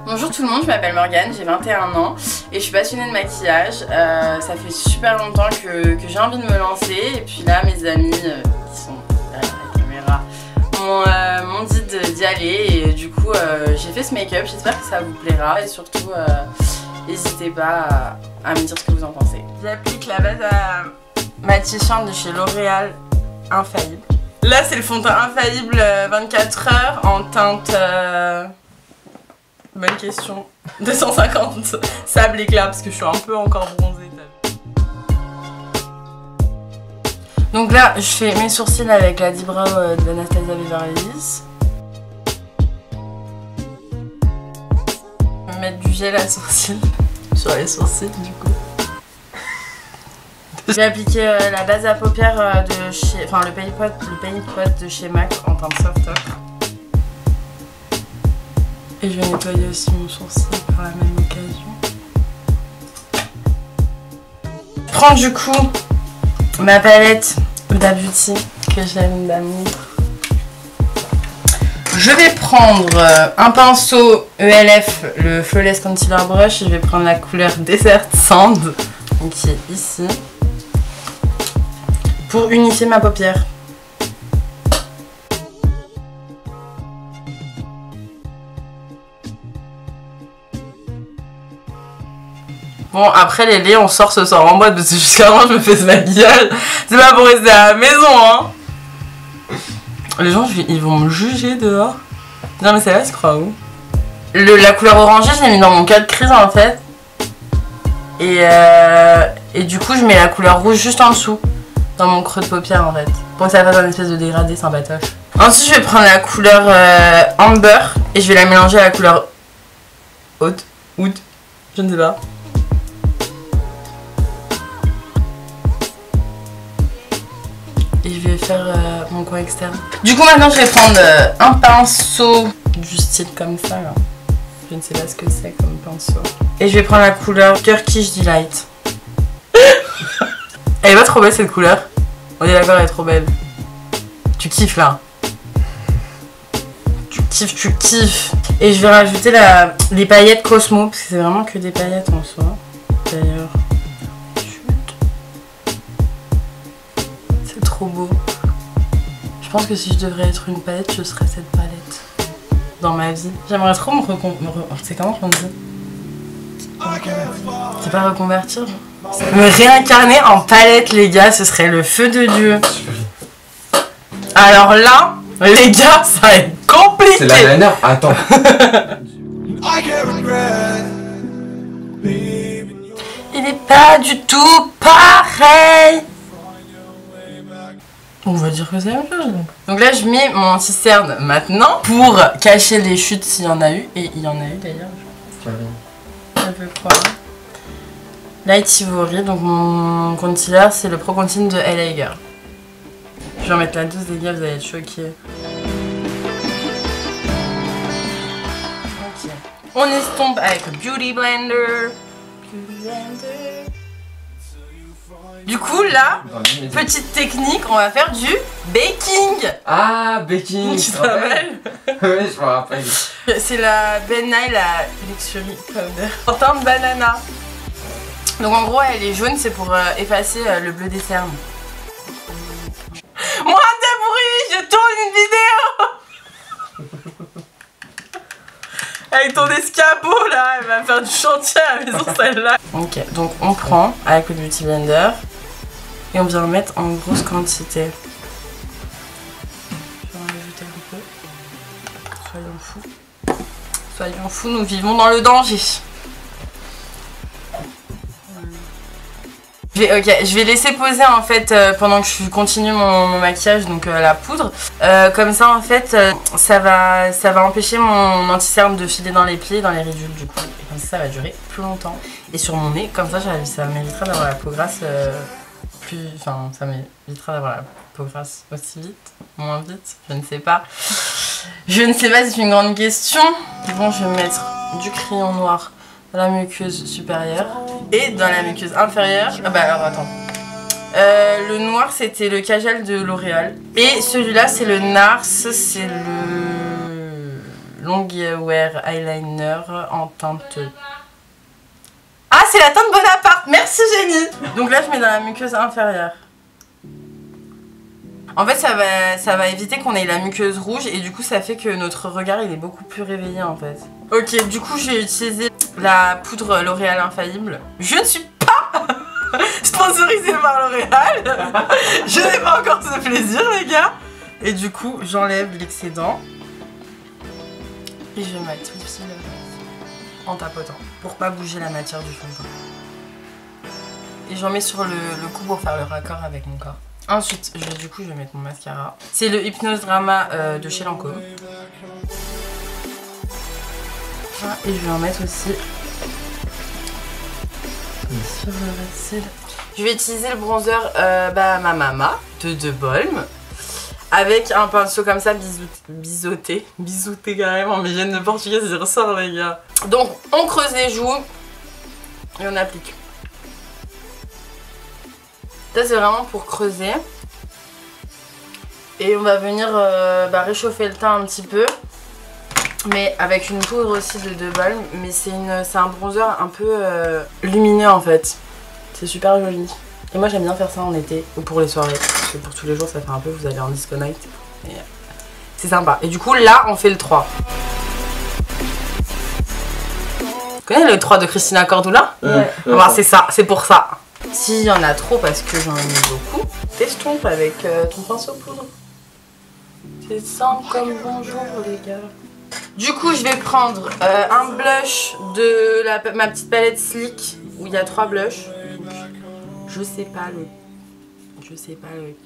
Bonjour tout le monde, je m'appelle Morgane, j'ai 21 ans et je suis passionnée de maquillage. Ça fait super longtemps que j'ai envie de me lancer et puis là mes amis qui sont derrière la caméra m'ont dit d'y aller et du coup j'ai fait ce make-up, j'espère que ça vous plaira et surtout n'hésitez pas à me dire ce que vous en pensez. J'applique la base à matifiant de chez L'Oréal Infaillible. Là c'est le fond de teint Infaillible 24 heures en teinte... bonne question. 250 sable éclat parce que je suis un peu encore bronzée. Donc là, je fais mes sourcils avec la D-Brow d'Anastasia Beverly Hills. Je vais mettre du gel à sourcils sur les sourcils du coup. J'ai appliqué la base à paupières de chez... Enfin le paint pot de chez MAC en teinte soft top. Et je vais nettoyer aussi mon sourcil par la même occasion. Je prends du coup ma palette Huda Beauty que j'aime d'amour. Je vais prendre un pinceau ELF, le Flawless Concealer Brush. Et je vais prendre la couleur Desert Sand, qui est ici, pour unifier ma paupière. Bon, après les laits, on sort ce soir en boîte parce que jusqu'à maintenant je me fais ce maquillage. C'est pas pour rester à la maison, hein. Les gens, ils vont me juger dehors. Non, mais ça va, tu crois où? La couleur orangée, je l'ai mis dans mon cas de crise en fait. Et du coup, je mets la couleur rouge juste en dessous, dans mon creux de paupière en fait. Pour que ça fasse un espèce de dégradé sympatoche. Ensuite, je vais prendre la couleur Amber et je vais la mélanger à la couleur Oud, je ne sais pas. Et je vais faire mon coin externe. Du coup maintenant je vais prendre un pinceau du style comme ça là. Je ne sais pas ce que c'est comme pinceau. Et je vais prendre la couleur Turkish Delight. Elle est pas trop belle cette couleur. On est d'accord, elle est trop belle. Tu kiffes là. Tu kiffes. Et je vais rajouter les paillettes Cosmo. Parce que c'est vraiment que des paillettes en soi. D'ailleurs. Trop beau. Je pense que si je devrais être une palette, je serais cette palette dans ma vie. J'aimerais trop c'est comment qu'on dit? C'est pas reconvertir. Me réincarner en palette, les gars, ce serait le feu de Dieu. Alors là, les gars, ça va être compliqué. C'est la dernière. Attends. Il est pas du tout pareil. On va dire que c'est la même chose. Donc là je mets mon anti-cerne maintenant pour cacher les chutes s'il y en a eu. Et il y en a eu d'ailleurs. Je peux croire. Light Ivory, donc mon concealer c'est le Pro Concealer de LA Girl. Je vais en mettre la dose les gars, vous allez être choqués. Ok. On estompe avec le Beauty Blender. Du coup là, petite technique, on va faire du baking. Ah, baking. Tu te rappelles? Oui, je me rappelle. C'est la Ben Nye, la Luxury Powder en teinte banana. Donc en gros elle est jaune, c'est pour effacer le bleu des cernes. Moins de bruit, je tourne une vidéo. Avec ton escabeau là, elle va faire du chantier à la maison celle-là. Ok, donc on prend avec le Beauty Blender et on vient mettre en grosse quantité. Je vais en ajouter un peu. Soyons fous. Soyons fous, nous vivons dans le danger. Je vais laisser poser en fait pendant que je continue mon maquillage, donc la poudre. Comme ça en fait ça va empêcher mon anti-cerne de filer dans les plis, dans les ridules du coup. Et comme ça va durer plus longtemps. Et sur mon nez, comme ça m'évitera d'avoir la peau grasse ça m'évitera d'avoir la peau grasse aussi vite, moins vite, je ne sais pas. Je ne sais pas, c'est une grande question. Bon, je vais mettre du crayon noir dans la muqueuse supérieure et dans la muqueuse inférieure. Ah bah alors attends. Le noir c'était le Kajal de L'Oréal. Et celui-là c'est le Nars, c'est le Longwear Eyeliner en teinte... Ah, c'est la teinte Bonaparte. Merci Génie. Donc là je mets dans la muqueuse inférieure. En fait ça va éviter qu'on ait la muqueuse rouge et du coup ça fait que notre regard il est beaucoup plus réveillé en fait. Ok, du coup j'ai utilisé la poudre L'Oréal Infaillible. Je ne suis pas sponsorisée par L'Oréal. Je n'ai pas encore ce plaisir les gars. Et du coup j'enlève l'excédent. Et je vais mettre tout ici en tapotant pour pas bouger la matière du fond de teint. Et j'en mets sur le cou pour faire le raccord avec mon corps. Ensuite, du coup, je vais mettre mon mascara. C'est le Hypnose Drama de chez Lancôme. Et je vais en mettre aussi sur le red cil. Je vais utiliser le bronzer Mama de De Balm. Avec un pinceau comme ça, biseauté carrément, mes gènes de portugais ils ressortent les gars. Donc on creuse les joues et on applique. Ça c'est vraiment pour creuser. Et on va venir réchauffer le teint un petit peu. Mais avec une poudre aussi de De Balm. Mais c'est un bronzer un peu lumineux en fait. C'est super joli. Et moi j'aime bien faire ça en été ou pour les soirées. Parce que pour tous les jours ça fait un peu, vous allez en disco night. C'est sympa. Et du coup là on fait le 3. Tu connais le 3 de Christina Cordula? Ouais. Bah, c'est ça, c'est pour ça. S'il y en a trop parce que j'en ai mis beaucoup, t'estompe avec ton pinceau poudre. C'est simple comme bonjour les gars. Du coup je vais prendre un blush de ma petite palette Sleek où il y a 3 blushs. Je sais pas le.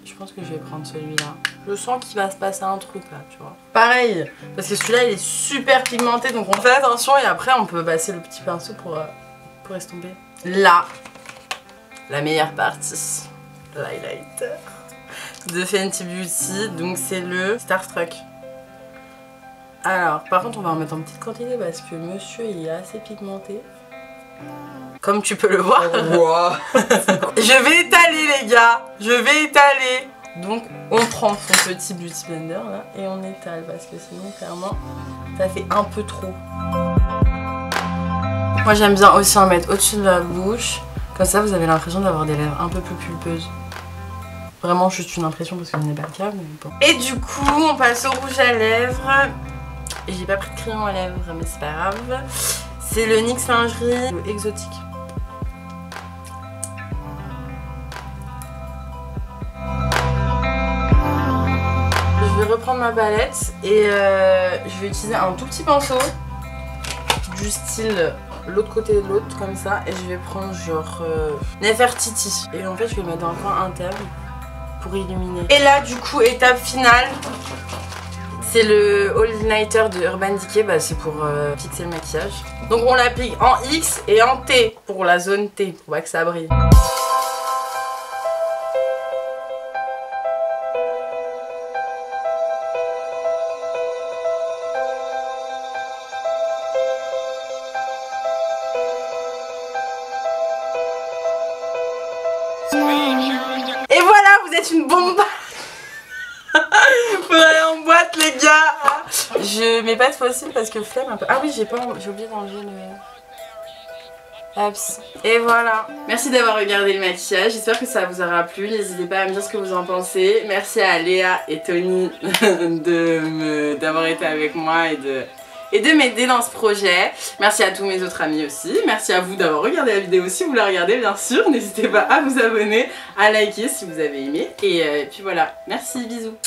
Je pense que je vais prendre celui-là. Je sens qu'il va se passer un truc là, tu vois. Pareil, parce que celui-là il est super pigmenté donc on fait attention et après on peut passer le petit pinceau pour estomper. Là, la meilleure partie, l'highlighter de Fenty Beauty, donc c'est le Starstruck. Alors, par contre on va en mettre en petite quantité parce que monsieur il est assez pigmenté. Comme tu peux le voir. Wow. Je vais étaler les gars. Je vais étaler. Donc on prend son petit beauty blender là et on étale parce que sinon clairement ça fait un peu trop. Moi j'aime bien aussi en mettre au-dessus de la bouche. Comme ça vous avez l'impression d'avoir des lèvres un peu plus pulpeuses. Vraiment juste une impression parce que ce n'est pas le cas mais bon. Et du coup on passe au rouge à lèvres. Et j'ai pas pris de crayon à lèvres mais c'est pas grave. C'est le NYX Lingerie exotique. Je vais reprendre ma palette et je vais utiliser un tout petit pinceau du style l'autre côté de l'autre comme ça et je vais prendre genre Nefertiti et en fait je vais le mettre dans le coin interne pour illuminer. Et là du coup étape finale, c'est le All Nighter de Urban Decay, c'est pour fixer le maquillage. Donc on l'applique en X et en T pour la zone T pour pas que ça brille. Et voilà, vous êtes une bombe. Faut aller en boîte les gars. Je mets pas de fossile parce que flemme un peu. Ah oui j'ai oublié d'enlever le... Hop. Et voilà. Merci d'avoir regardé le maquillage. J'espère que ça vous aura plu. N'hésitez pas à me dire ce que vous en pensez. Merci à Léa et Tony d'avoir été avec moi et de m'aider dans ce projet. Merci à tous mes autres amis aussi. Merci à vous d'avoir regardé la vidéo si vous la regardez bien sûr. N'hésitez pas à vous abonner, à liker si vous avez aimé. Et puis voilà. Merci, bisous.